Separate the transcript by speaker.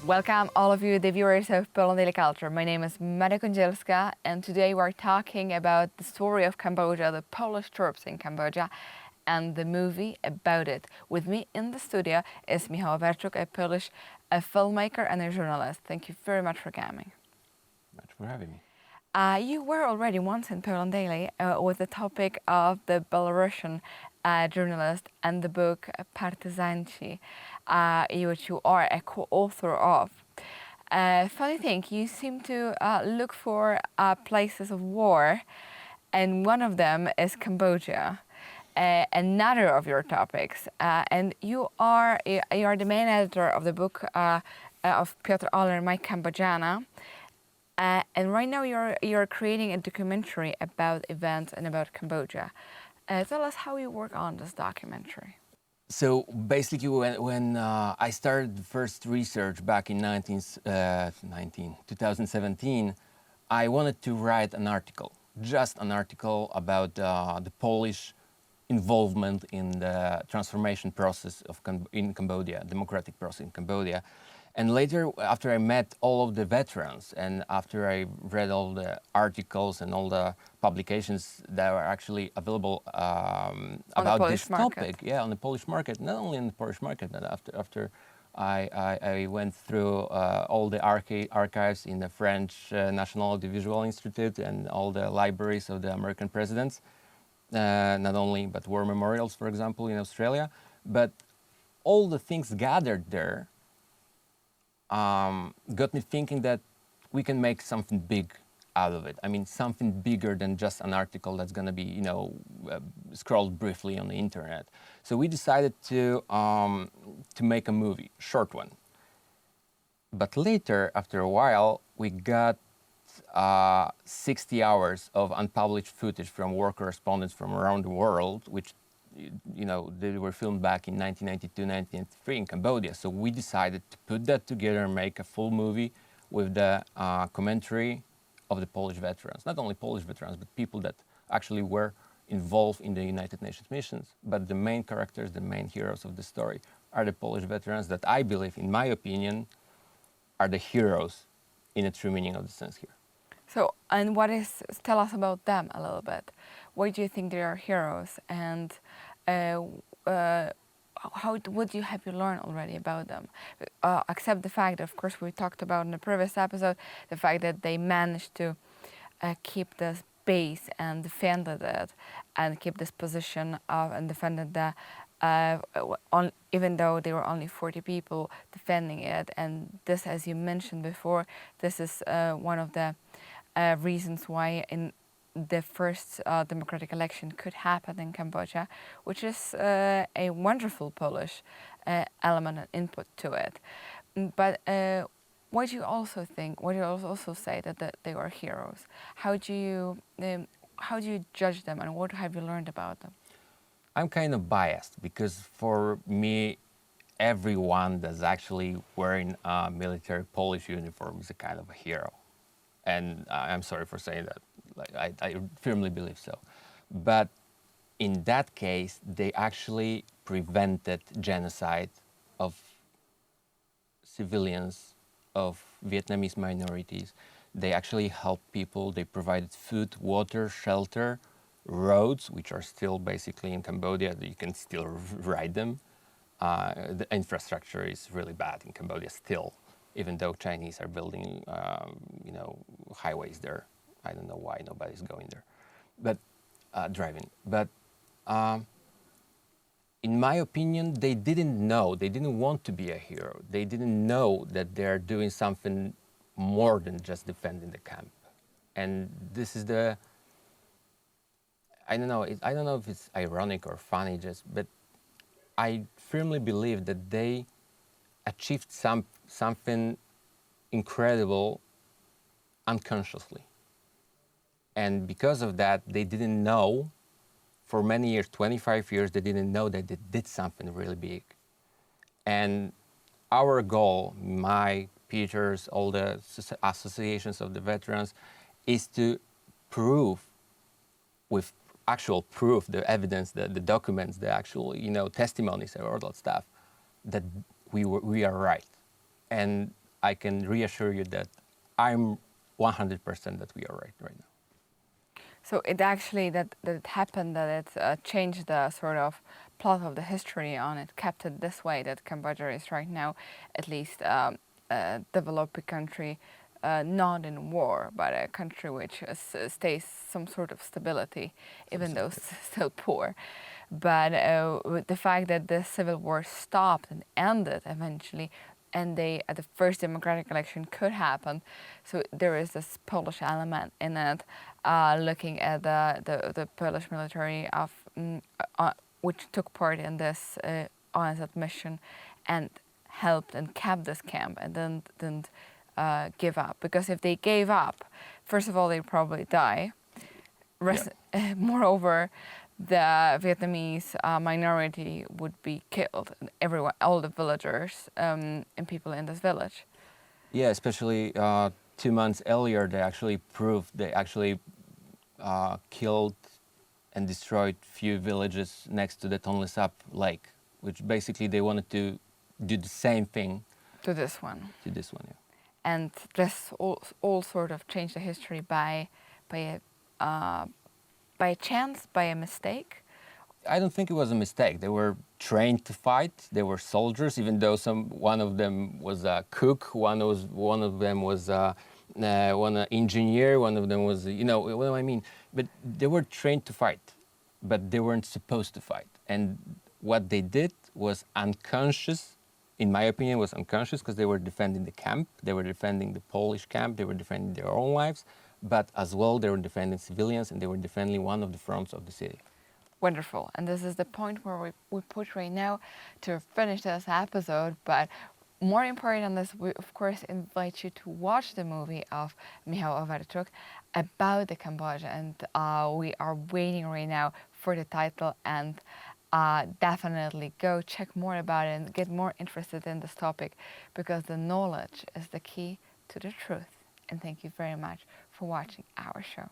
Speaker 1: Welcome all of you, the viewers of Poland Daily Culture. My name is Maria Kądzielska, and today we're talking about the story of Cambodia, the Polish troops in Cambodia, and the movie about it. With me in the studio is Michał Werczuk, a filmmaker and a journalist. Thank you very much for coming.
Speaker 2: Much for having me.
Speaker 1: You were already once in Poland Daily with the topic of the Belarusian journalist and the book Partyzanci, which you are a co-author of. Funny thing, you seem to look for places of war, and one of them is Cambodia. Another of your topics, and you are the main editor of the book of Piotr Oller, My Cambodiana. And right now you're creating a documentary about events and about Cambodia. Tell us how you work on this documentary.
Speaker 2: So basically, when I started the first research back in 2017, I wanted to write an article, just an article about the Polish involvement in the transformation process in Cambodia, democratic process in Cambodia. And later, after I met all of the veterans and after I read all the articles and all the publications that were actually available about this topic, on the Polish market, not only in the Polish market, but after I went through all the archives in the French National Audiovisual Institute and all the libraries of the American presidents, not only, but war memorials, for example, in Australia, but all the things gathered there got me thinking that we can make something big out of it. I mean, something bigger than just an article that's going to be, scrolled briefly on the internet. So we decided to make a movie, short one. But later, after a while, we got 60 hours of unpublished footage from war correspondents from around the world, which they were filmed back in 1992, 1993 in Cambodia. So we decided to put that together and make a full movie with the commentary of the Polish veterans. Not only Polish veterans, but people that actually were involved in the United Nations missions. But the main characters, the main heroes of the story are the Polish veterans that I believe, in my opinion, are the heroes in the true meaning of the sense here.
Speaker 1: So, and tell us about them a little bit. Why do you think they are heroes, and what have you learned already about them? Except the fact that, of course, we talked about in the previous episode, the fact that they managed to keep this base and defended it, and keep this position and defended the, even though there were only 40 people defending it. And this, as you mentioned before, this is one of the reasons why in the first democratic election could happen in Cambodia, which is a wonderful Polish element and input to it. But what do you also think? What do you also say that they are heroes? How do you judge them, and what have you learned about them?
Speaker 2: I'm kind of biased because for me, everyone that's actually wearing a military Polish uniform is a kind of a hero. And I'm sorry for saying that. I firmly believe so. But in that case, they actually prevented genocide of civilians, of Vietnamese minorities. They actually helped people. They provided food, water, shelter, roads, which are still basically in Cambodia. You can still ride them. The infrastructure is really bad in Cambodia still, even though Chinese are building, highways there. I don't know why nobody's going there, but driving. But in my opinion, they didn't know. They didn't want to be a hero. They didn't know that they're doing something more than just defending the camp. And this is I don't know if it's ironic or funny, but I firmly believe that they achieved something incredible unconsciously. And because of that, they didn't know, for many years, 25 years, they didn't know that they did something really big. And our goal, Peter's, all the associations of the veterans, is to prove, with actual proof, the evidence, the documents, the actual, testimonies and all that stuff, that we are right. And I can reassure you that I'm 100% that we are right now.
Speaker 1: So it actually that it happened, that it changed the sort of plot of the history on it, kept it this way, that Cambodia is right now at least a developing country, not in war, but a country which stays some sort of stability, even though still poor. But with the fact that the civil war stopped and ended eventually, and they at the first democratic election could happen, so there is this Polish element in it, looking at the Polish military of which took part in this ONZ mission, and helped and kept this camp and didn't give up, because if they gave up, first of all they'd probably die. Moreover, the Vietnamese minority would be killed. Everyone, all the villagers and people in this village.
Speaker 2: Yeah, especially 2 months earlier, they actually killed and destroyed few villages next to the Tonle Sap Lake, which basically they wanted to do the same thing
Speaker 1: To this one.
Speaker 2: Yeah.
Speaker 1: And this all sort of changed the history by a chance, by a mistake.
Speaker 2: I don't think it was a mistake. They were trained to fight. They were soldiers, even though one of them was a cook, one of them was one engineer, one of them was, you know what I mean. But they were trained to fight, but they weren't supposed to fight. And what they did was unconscious. In my opinion, was unconscious, because they were defending the camp, they were defending the Polish camp, they were defending their own lives, but as well they were defending civilians, and they were defending one of the fronts of the city.
Speaker 1: Wonderful. And this is the point where we put right now to finish this episode. But more important than this, we of course invite you to watch the movie of Michał Awerczuk about the Cambodia. And we are waiting right now for the title, and definitely go check more about it and get more interested in this topic, because the knowledge is the key to the truth. And thank you very much for watching our show.